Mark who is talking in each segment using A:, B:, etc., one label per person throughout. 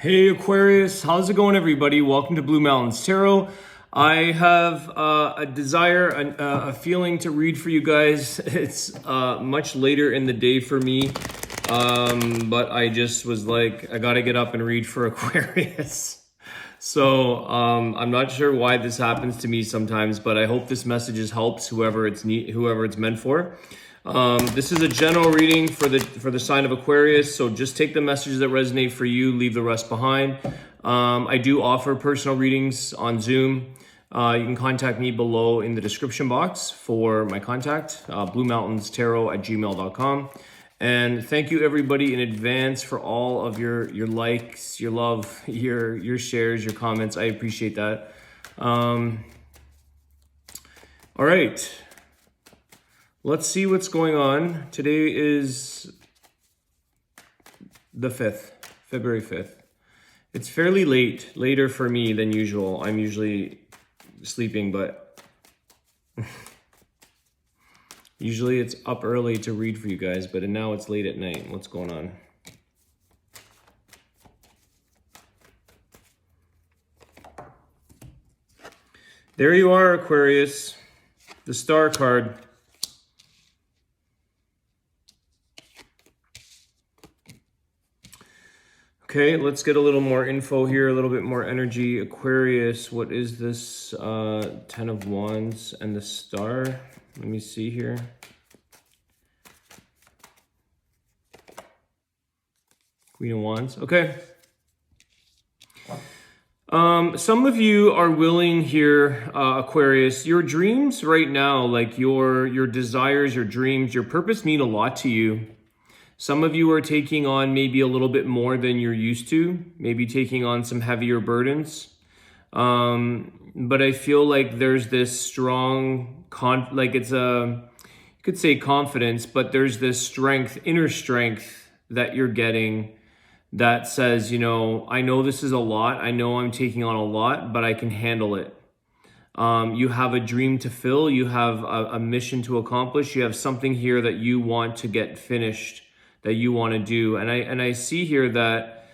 A: Hey Aquarius, how's it going everybody? Welcome to Blue Mountains Tarot. I have a desire, a feeling to read for you guys. It's much later in the day for me, but I just was like, I gotta get up and read for Aquarius. So I'm not sure why this happens to me sometimes, but I hope this message helps whoever it's meant for. This is a general reading for the sign of Aquarius, so just take the messages that resonate for you, leave the rest behind. I do offer personal readings on Zoom. You can contact me below in the description box for my contact, BlueMountainsTarot@gmail.com. And thank you everybody in advance for all of your likes, your love, your shares, your comments. I appreciate that. All right. Let's see what's going on. Today is the 5th, February 5th. It's fairly late, later for me than usual. I'm usually sleeping, but usually it's up early to read for you guys, but now it's late at night. What's going on? There you are, Aquarius, the Star card. Okay, let's get a little more info here, a little bit more energy. Aquarius, what is this? 10 of Wands and the Star. Let me see here. Queen of Wands, okay. Some of you are willing here, Aquarius. Your dreams right now, like your desires, your dreams, your purpose mean a lot to you. Some of you are taking on maybe a little bit more than you're used to, maybe taking on some heavier burdens. But I feel like there's this strong, you could say confidence, but there's this strength, inner strength that you're getting that says, you know, I know this is a lot. I know I'm taking on a lot, but I can handle it. You have a dream to fill. You have a mission to accomplish. You have something here that you want to get finished, that you want to do. And I see here that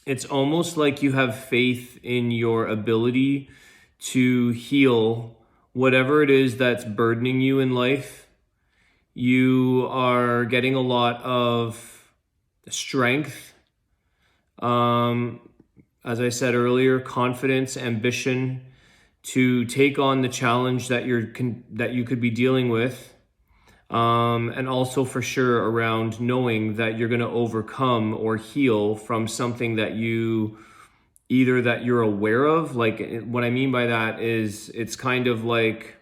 A: it's almost like you have faith in your ability to heal whatever it is that's burdening you in life. You are getting a lot of strength. As I said earlier, confidence, ambition to take on the challenge that you could be dealing with. And also for sure around knowing that you're going to overcome or heal from something that that you're aware of. Like what I mean by that is it's kind of like,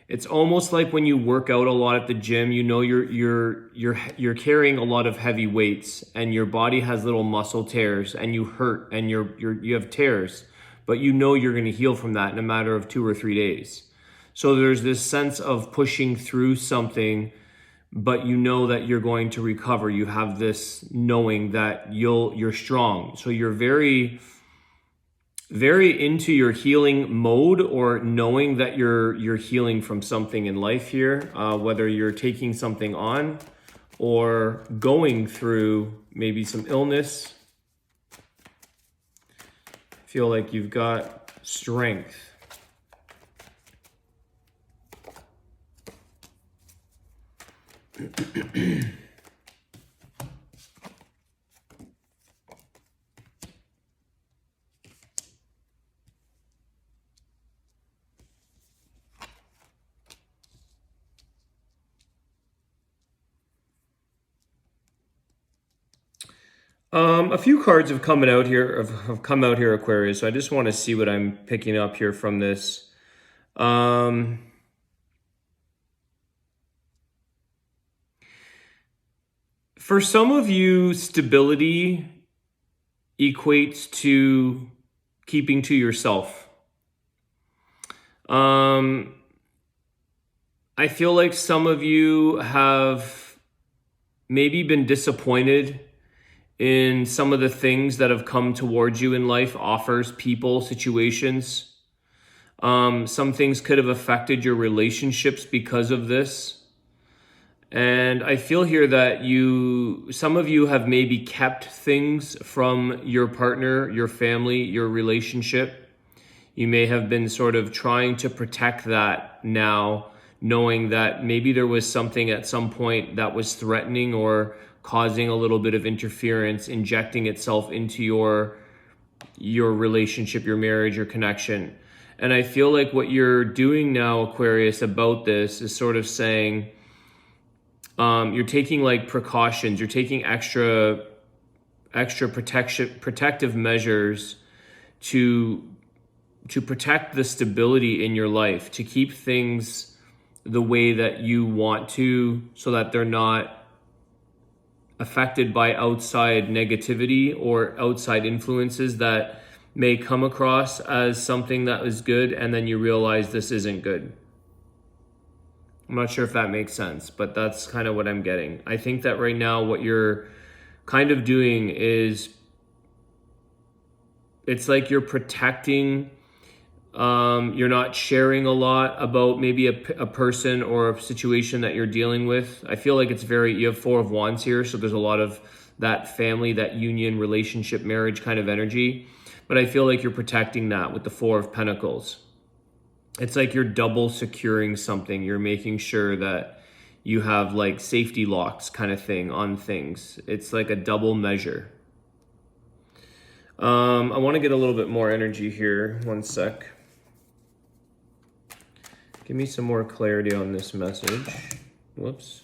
A: it's almost like when you work out a lot at the gym, you know, you're carrying a lot of heavy weights and your body has little muscle tears and you hurt and you have tears, but you know you're going to heal from that in a matter of 2 or 3 days. So there's this sense of pushing through something, but you know that you're going to recover. You have this knowing that you're strong. So you're very, very into your healing mode, or knowing that you're healing from something in life here, whether you're taking something on or going through maybe some illness. I feel like you've got strength. A few cards have come out here, Aquarius. So I just want to see what I'm picking up here from this. For some of you, stability equates to keeping to yourself. I feel like some of you have maybe been disappointed in some of the things that have come towards you in life, offers, people, situations. Some things could have affected your relationships because of this. And I feel here that some of you have maybe kept things from your partner, your family, your relationship. You may have been sort of trying to protect that now, knowing that maybe there was something at some point that was threatening or causing a little bit of interference, injecting itself into your relationship, your marriage, your connection. And I feel like what you're doing now, Aquarius, about this is sort of saying, you're taking like precautions, you're taking extra protective measures to protect the stability in your life, to keep things the way that you want to, so that they're not affected by outside negativity or outside influences that may come across as something that is good, and then you realize this isn't good. I'm not sure if that makes sense, but that's kind of what I'm getting. I think that right now what you're kind of doing is, it's like you're protecting, you're not sharing a lot about maybe a person or a situation that you're dealing with. I feel like you have Four of Wands here, so there's a lot of that family, that union, relationship, marriage kind of energy. But I feel like you're protecting that with the Four of Pentacles. It's like you're double securing something. You're making sure that you have like safety locks kind of thing on things. It's like a double measure. I want to get a little bit more energy here. One sec. Give me some more clarity on this message. Whoops.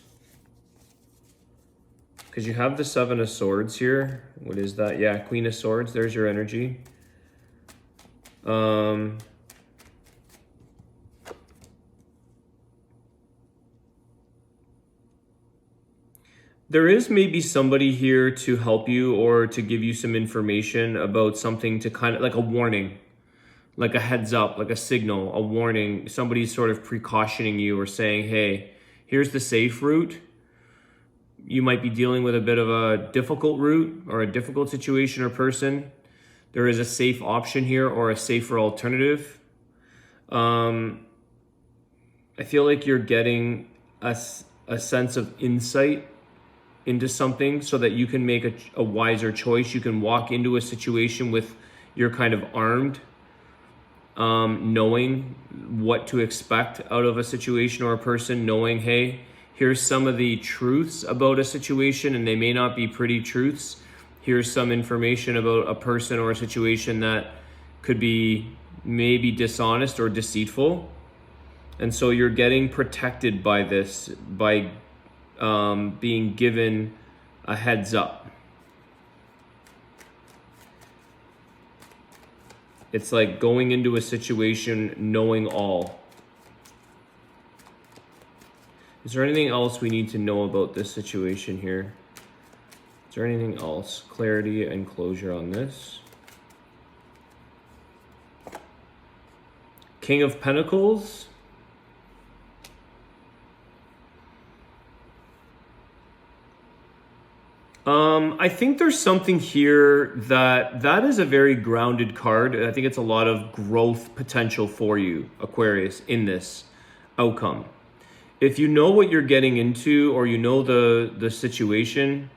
A: Because you have the Seven of Swords here. What is that? Yeah, Queen of Swords. There's your energy. There is maybe somebody here to help you or to give you some information about something, to kind of like a warning, like a heads up, like a signal, a warning. Somebody's sort of precautioning you or saying, hey, here's the safe route. You might be dealing with a bit of a difficult route or a difficult situation or person. There is a safe option here or a safer alternative. I feel like you're getting a sense of insight into something so that you can make a wiser choice. You can walk into a situation with, you're kind of armed, knowing what to expect out of a situation or a person, knowing, hey, here's some of the truths about a situation, and they may not be pretty truths. Here's some information about a person or a situation that could be maybe dishonest or deceitful. And so you're getting protected by this, by being given a heads up. It's like going into a situation knowing all. Is there anything else we need to know about this situation here? Is there anything else? Clarity and closure on this. King of Pentacles. I think there's something here that is a very grounded card. I think it's a lot of growth potential for you, Aquarius, in this outcome. If you know what you're getting into, or you know the situation,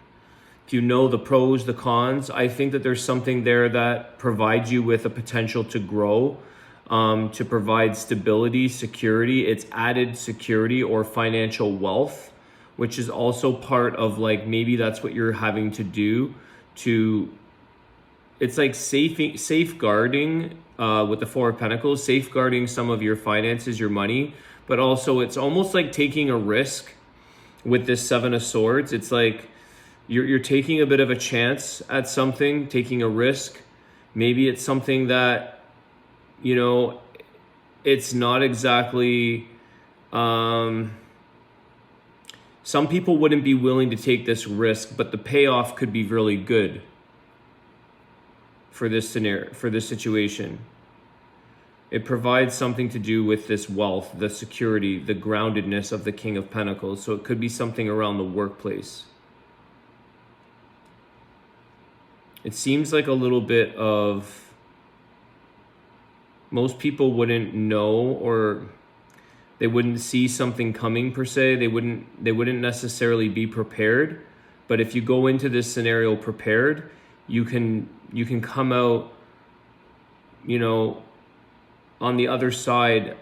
A: if you know the pros, the cons, I think that there's something there that provides you with a potential to grow, to provide stability, security. It's added security or financial wealth, which is also part of, like, maybe that's what you're having to do to, it's like safeguarding with the Four of Pentacles, safeguarding some of your finances, your money, but also it's almost like taking a risk with this Seven of Swords. It's like you're taking a bit of a chance at something, taking a risk. Maybe it's something that, you know, it's not exactly, some people wouldn't be willing to take this risk, but the payoff could be really good for this scenario, for this situation. It provides something to do with this wealth, the security, the groundedness of the King of Pentacles. So it could be something around the workplace. It seems like a little bit of, most people wouldn't know, or They wouldn't see something coming per se. They wouldn't necessarily be prepared. But if you go into this scenario prepared, you can come out, you know, on the other side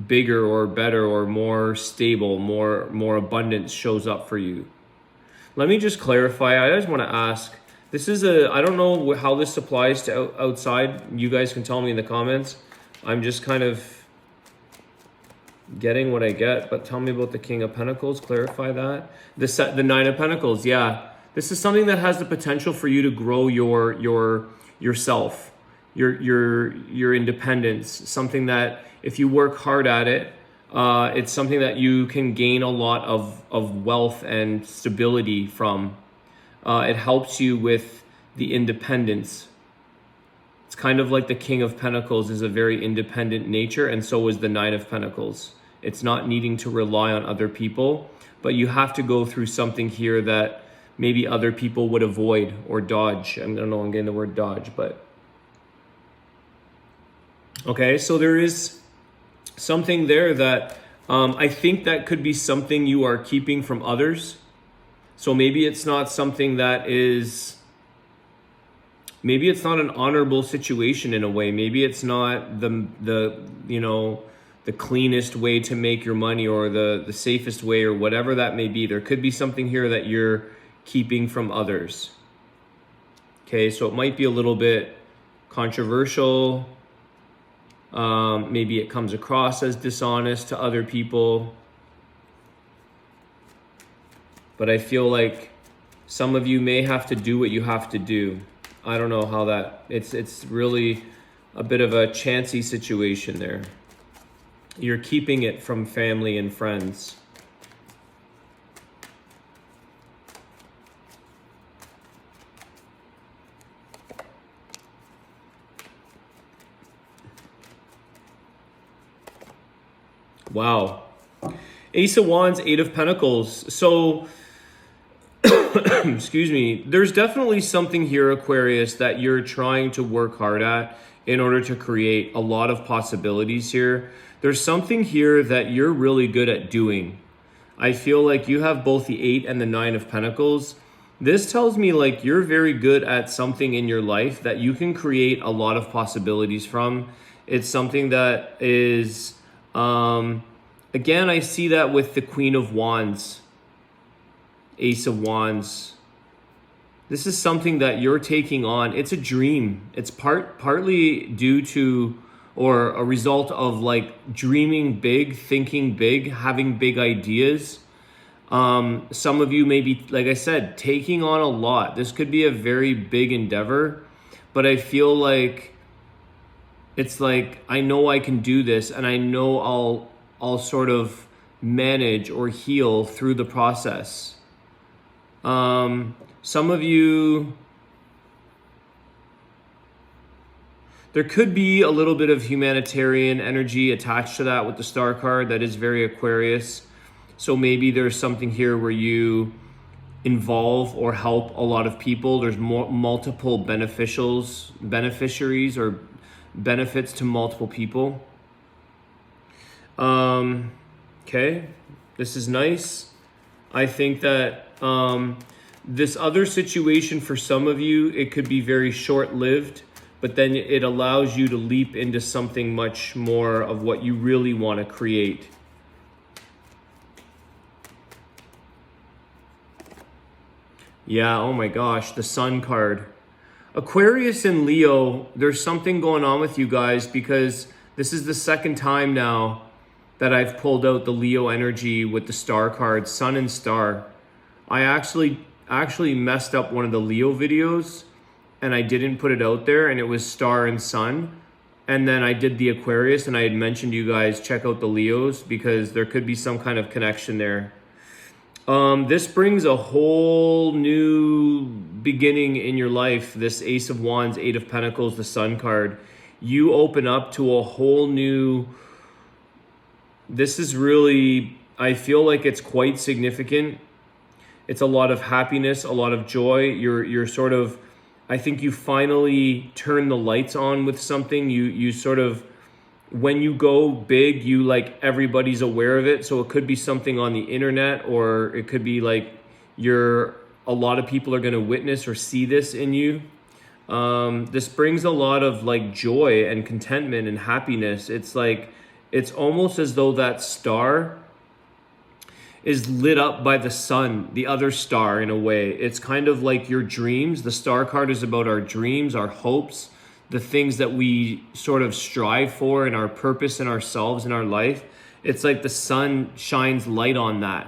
A: bigger or better or more stable, more abundance shows up for you. Let me just clarify. I just want to ask, this is I don't know how this applies to outside. You guys can tell me in the comments. I'm just kind of getting what I get, but tell me about the King of Pentacles. Clarify that. The Nine of Pentacles. Yeah, this is something that has the potential for you to grow yourself, your independence. Something that if you work hard at it, it's something that you can gain a lot of wealth and stability from. It helps you with the independence. It's kind of like the King of Pentacles is a very independent nature, and so is the Nine of Pentacles. It's not needing to rely on other people, but you have to go through something here that maybe other people would avoid or dodge. I don't know, I'm getting the word dodge, but... Okay, so there is something there that I think that could be something you are keeping from others. So maybe it's not something that is... Maybe it's not an honorable situation in a way. Maybe it's not the you know, the cleanest way to make your money or the safest way or whatever that may be. There could be something here that you're keeping from others. Okay, so it might be a little bit controversial. Maybe it comes across as dishonest to other people. But I feel like some of you may have to do what you have to do. I don't know how that... It's really a bit of a chancy situation there. You're keeping it from family and friends. Wow. Ace of Wands, Eight of Pentacles. So... excuse me, there's definitely something here, Aquarius, that you're trying to work hard at in order to create a lot of possibilities here. There's something here that you're really good at doing. I feel like you have both the Eight and the Nine of Pentacles. This tells me like you're very good at something in your life that you can create a lot of possibilities from. It's something that is, again, I see that with the Queen of Wands. Ace of Wands. This is something that you're taking on. It's a dream. It's partly due to or a result of like dreaming big, thinking big, having big ideas. Some of you may be, like I said, taking on a lot. This could be a very big endeavor, but I feel like it's like, I know I can do this and I know I'll sort of manage or heal through the process. Some of you, there could be a little bit of humanitarian energy attached to that with the Star card. That is very Aquarius. So maybe there's something here where you involve or help a lot of people. There's multiple beneficiaries or benefits to multiple people. Okay, this is nice. I think that this other situation for some of you, it could be very short-lived, but then it allows you to leap into something much more of what you really want to create. Yeah, oh my gosh, the Sun card. Aquarius and Leo, there's something going on with you guys because this is the second time now that I've pulled out the Leo energy with the Star card, Sun and Star. I actually messed up one of the Leo videos and I didn't put it out there and it was Star and Sun. And then I did the Aquarius and I had mentioned you guys check out the Leos because there could be some kind of connection there. This brings a whole new beginning in your life. This Ace of Wands, Eight of Pentacles, the Sun card. You open up to a whole new... This is really, I feel like it's quite significant. It's a lot of happiness, a lot of joy. You're sort of, I think you finally turn the lights on with something. You sort of when you go big, you like everybody's aware of it. So it could be something on the internet, or it could be like a lot of people are going to witness or see this in you. This brings a lot of like joy and contentment and happiness. It's like, it's almost as though that star is lit up by the sun, the other star, in a way. It's kind of like your dreams. The star card is about our dreams, our hopes, the things that we sort of strive for, and our purpose in ourselves in our life. It's like the sun shines light on that.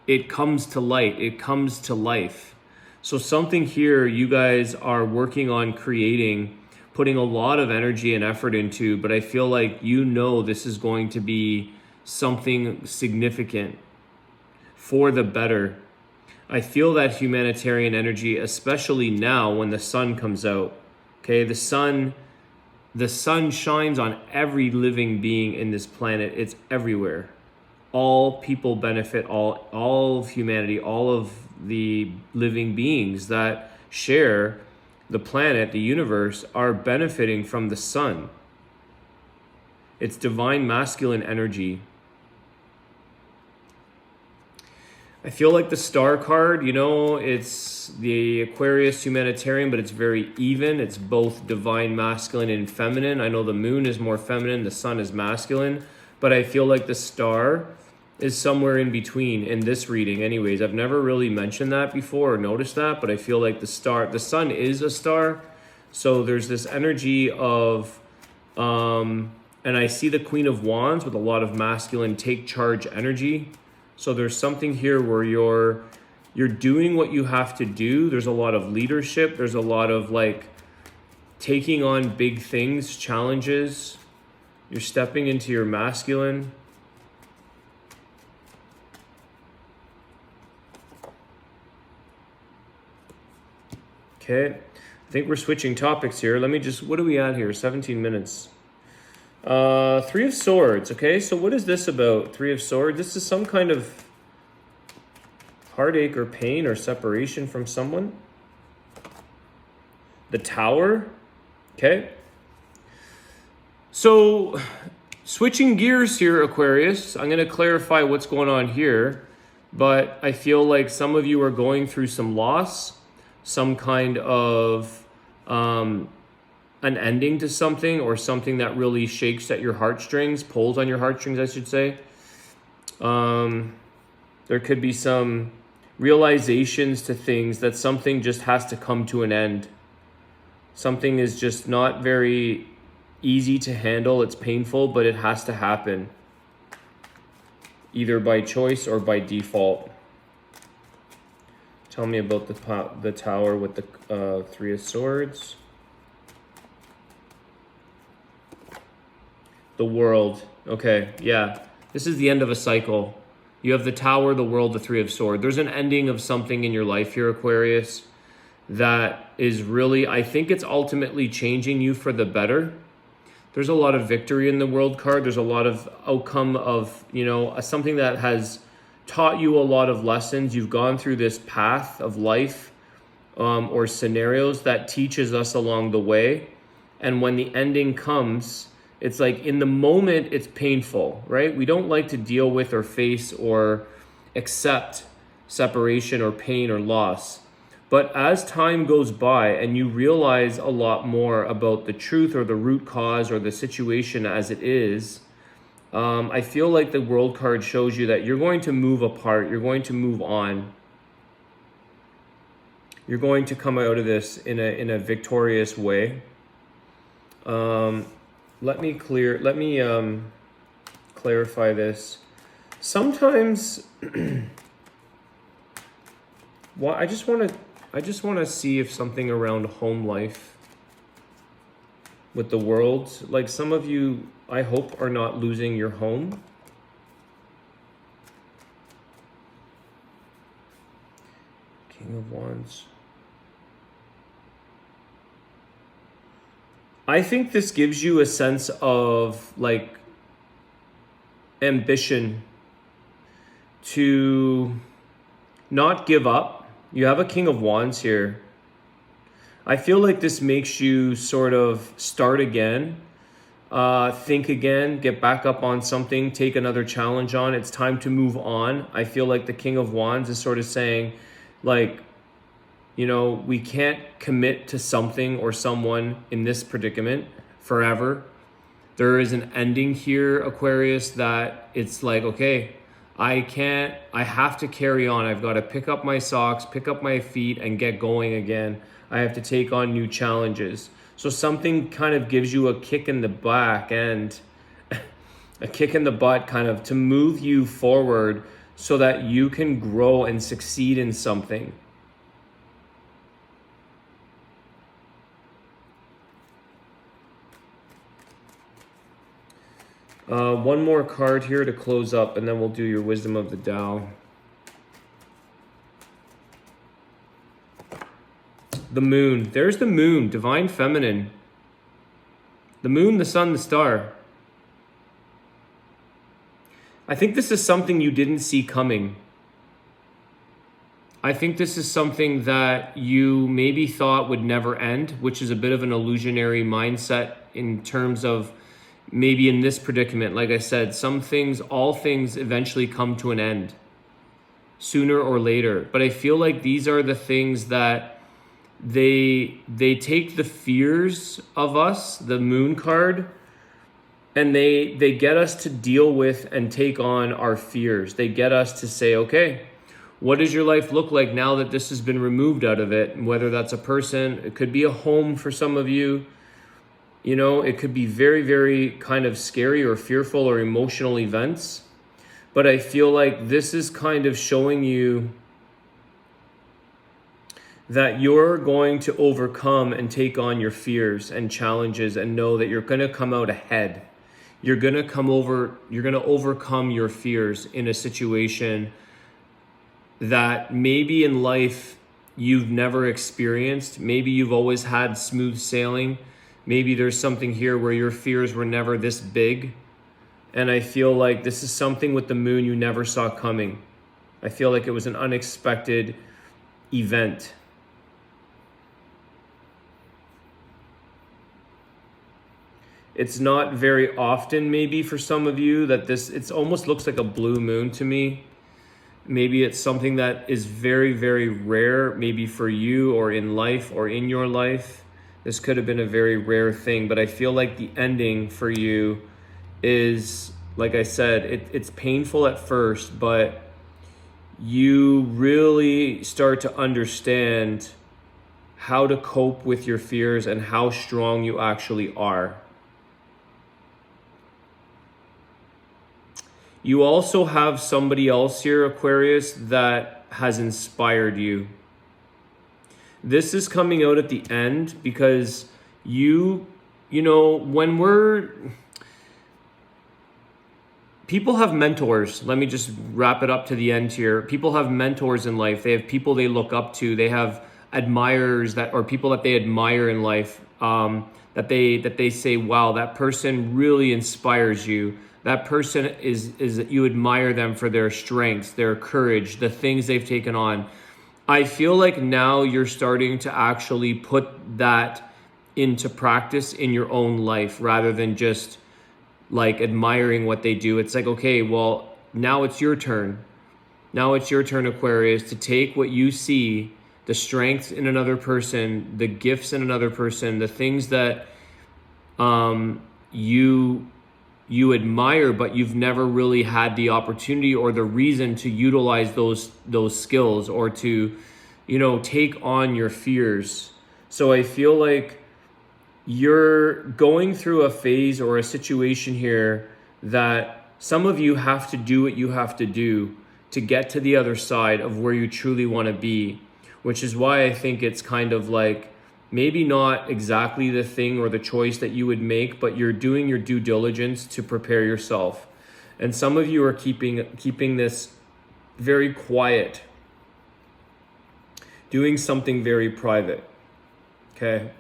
A: It comes to light, it comes to life. So something here you guys are working on creating, putting a lot of energy and effort into, but I feel like this is going to be something significant for the better. I feel that humanitarian energy, especially now when the sun comes out. Okay, the sun shines on every living being in this planet. It's everywhere. All people benefit, all of humanity, all of the living beings that share the planet, the universe, are benefiting from the sun. It's divine masculine energy. I feel like the star card, it's the Aquarius humanitarian, but it's very even. It's both divine masculine and feminine. I know the moon is more feminine, the sun is masculine, but I feel like the star is somewhere in between in this reading anyways. I've never really mentioned that before or noticed that, but I feel like the sun is a star. So there's this energy of, and I see the Queen of Wands with a lot of masculine take charge energy. So there's something here where you're doing what you have to do. There's a lot of leadership. There's a lot of like taking on big things, challenges. You're stepping into your masculine. Okay, I think we're switching topics here. What are we at here? 17 minutes. Three of Swords. Okay, so what is this about? Three of Swords. This is some kind of heartache or pain or separation from someone. The Tower. Okay. So switching gears here, Aquarius. I'm going to clarify what's going on here, but I feel like some of you are going through some loss, some kind of an ending to something, or something that really shakes at your heartstrings, pulls on your heartstrings, I should say. There could be some realizations to things that something just has to come to an end. Something is just not very easy to handle. It's painful, but it has to happen, either by choice or by default. Tell me about the Tower with the Three of Swords. The World. Okay, yeah. This is the end of a cycle. You have the Tower, the World, the Three of Swords. There's an ending of something in your life here, Aquarius, that is really, I think it's ultimately changing you for the better. There's a lot of victory in the World card. There's a lot of outcome of, something that has taught you a lot of lessons. You've gone through this path of life or scenarios that teaches us along the way. And when the ending comes, it's like in the moment, it's painful, right? We don't like to deal with or face or accept separation or pain or loss. But as time goes by and you realize a lot more about the truth or the root cause or the situation as it is, I feel like the World card shows you that you're going to move apart. You're going to move on. You're going to come out of this in a victorious way. Let me clarify this. Sometimes, well, I just want to see if something around home life with the World, like some of you, I hope, are not losing your home. King of Wands. I think this gives you a sense of like ambition to not give up. You have a King of Wands here. I feel like this makes you sort of start again. think again, get back up on something, take another challenge on. It's time to move on. I feel like the King of Wands is sort of saying, like, you know, we can't commit to something or someone in this predicament forever. There is an ending here, Aquarius, that it's like, okay, I have to carry on. I've got to pick up my socks, pick up my feet, and get going again. I have to take on new challenges. So something kind of gives you a kick in the back and a kick in the butt kind of to move you forward so that you can grow and succeed in something. One more card here to close up, and then we'll do your Wisdom of the Tao. The Moon. There's the Moon, Divine Feminine. The Moon, the Sun, the Star. I think this is something you didn't see coming. I think this is something that you maybe thought would never end, which is a bit of an illusionary mindset in terms of maybe in this predicament. Like I said, all things eventually come to an end sooner or later. But I feel like these are the things that they take the fears of us, the Moon card, and they get us to deal with and take on our fears. They get us to say, okay, what does your life look like now that this has been removed out of it? And whether that's a person, it could be a home for some of you. You know, it could be very, very kind of scary or fearful or emotional events. But I feel like this is kind of showing you that you're going to overcome and take on your fears and challenges and know that you're going to come out ahead. You're going to overcome your fears in a situation that maybe in life you've never experienced. Maybe you've always had smooth sailing. Maybe there's something here where your fears were never this big. And I feel like this is something with the Moon you never saw coming. I feel like it was an unexpected event. It's not very often, maybe for some of you, that it almost looks like a blue moon to me. Maybe it's something that is very, very rare, maybe for you or in life or in your life. This could have been a very rare thing, but I feel like the ending for you is, like I said, it's painful at first, but you really start to understand how to cope with your fears and how strong you actually are. You also have somebody else here, Aquarius, that has inspired you. This is coming out at the end because you know, people have mentors. Let me just wrap it up to the end here. People have mentors in life. They have people they look up to. They have admirers or people that they admire in life, that they say, wow, that person really inspires you. That person is you admire them for their strengths, their courage, the things they've taken on. I feel like now you're starting to actually put that into practice in your own life rather than just like admiring what they do. It's like, okay, well, now it's your turn. Now it's your turn, Aquarius, to take what you see, the strengths in another person, the gifts in another person, the things that you admire, but you've never really had the opportunity or the reason to utilize those skills or to, you know, take on your fears. So I feel like you're going through a phase or a situation here that some of you have to do what you have to do to get to the other side of where you truly want to be, which is why I think it's kind of like maybe not exactly the thing or the choice that you would make, but you're doing your due diligence to prepare yourself. And some of you are keeping this very quiet, doing something very private, okay?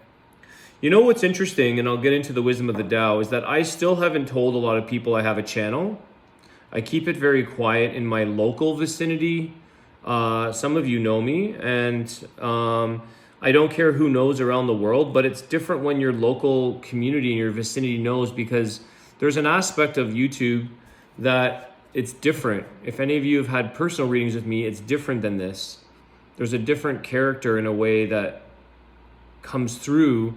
A: You know what's interesting, and I'll get into the Wisdom of the Tao, is that I still haven't told a lot of people I have a channel. I keep it very quiet in my local vicinity. Some of you know me, and I don't care who knows around the world, but it's different when your local community and your vicinity knows, because there's an aspect of YouTube that it's different. If any of you have had personal readings with me, it's different than this. There's a different character in a way that comes through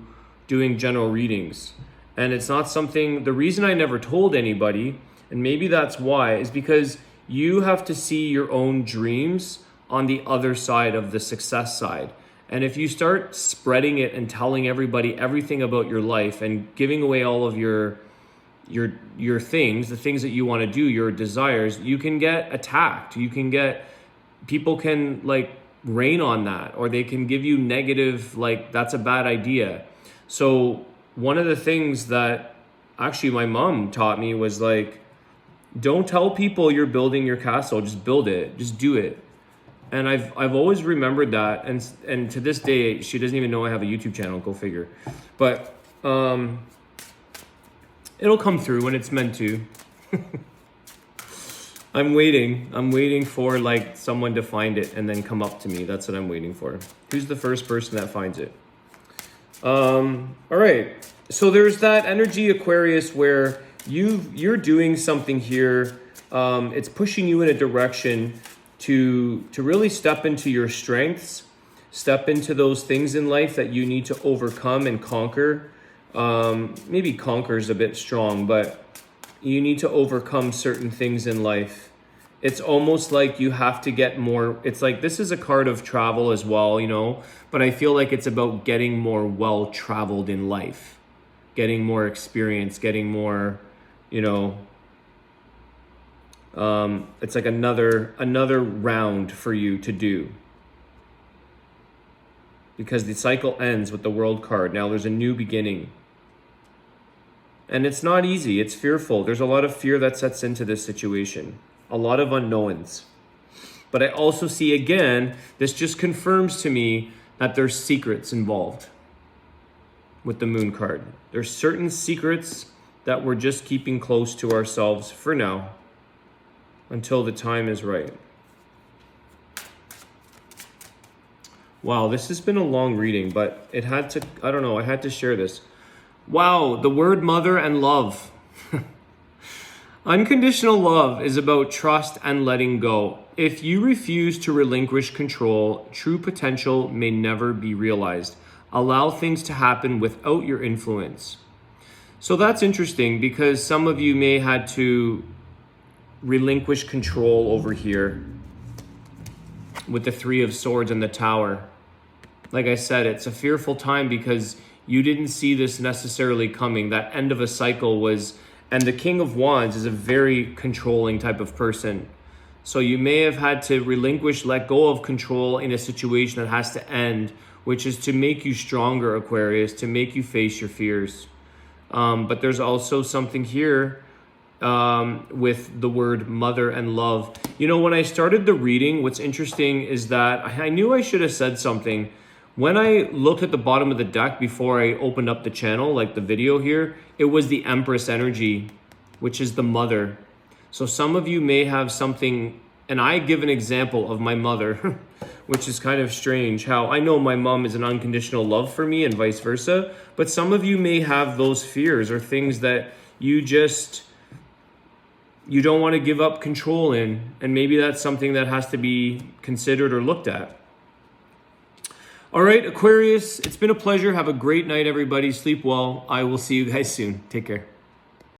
A: doing general readings. And it's not something, the reason I never told anybody, and maybe that's why, is because you have to see your own dreams on the other side of the success side. And if you start spreading it and telling everybody everything about your life and giving away all of your things, the things that you want to do, your desires, you can get attacked. People can like rain on that, or they can give you negative, like that's a bad idea. So one of the things that actually my mom taught me was like, don't tell people you're building your castle, just build it, just do it. And I've always remembered that, and to this day she doesn't even know I have a YouTube channel, go figure. But it'll come through when it's meant to. I'm waiting for like someone to find it and then come up to me. That's what I'm waiting for. Who's the first person that finds it? All right. So there's that energy, Aquarius, where you're doing something here. It's pushing you in a direction to really step into your strengths, step into those things in life that you need to overcome and conquer. Maybe conquer is a bit strong, but you need to overcome certain things in life. It's almost like you have to get more. It's like, this is a card of travel as well, you know, but I feel like it's about getting more well-traveled in life, getting more experience, getting more, you know, it's like another round for you to do, because the cycle ends with the World card. Now there's a new beginning. And it's not easy. It's fearful. There's a lot of fear that sets into this situation. A lot of unknowns. But I also see, again, this just confirms to me that there's secrets involved with the Moon card. There's certain secrets that we're just keeping close to ourselves for now, until the time is right. Wow, this has been a long reading, but it had to, I don't know, I had to share this. Wow, the word mother and love. Unconditional love is about trust and letting go. If you refuse to relinquish control, true potential may never be realized. Allow things to happen without your influence. So that's interesting, because some of you may had to relinquish control over here with the Three of Swords and the Tower. Like I said, it's a fearful time because you didn't see this necessarily coming. That end of a cycle was, and the King of Wands is a very controlling type of person. So you may have had to relinquish, let go of control in a situation that has to end, which is to make you stronger, Aquarius, to make you face your fears. But there's also something here with the word mother and love. You know, when I started the reading, what's interesting is that I knew I should have said something. When I looked at the bottom of the deck before I opened up the channel, like the video here, it was the Empress energy, which is the mother. So some of you may have something, and I give an example of my mother, which is kind of strange, how I know my mom is an unconditional love for me and vice versa, but some of you may have those fears or things that you don't want to give up control in, and maybe that's something that has to be considered or looked at. All right, Aquarius, it's been a pleasure. Have a great night, everybody. Sleep well. I will see you guys soon. Take care.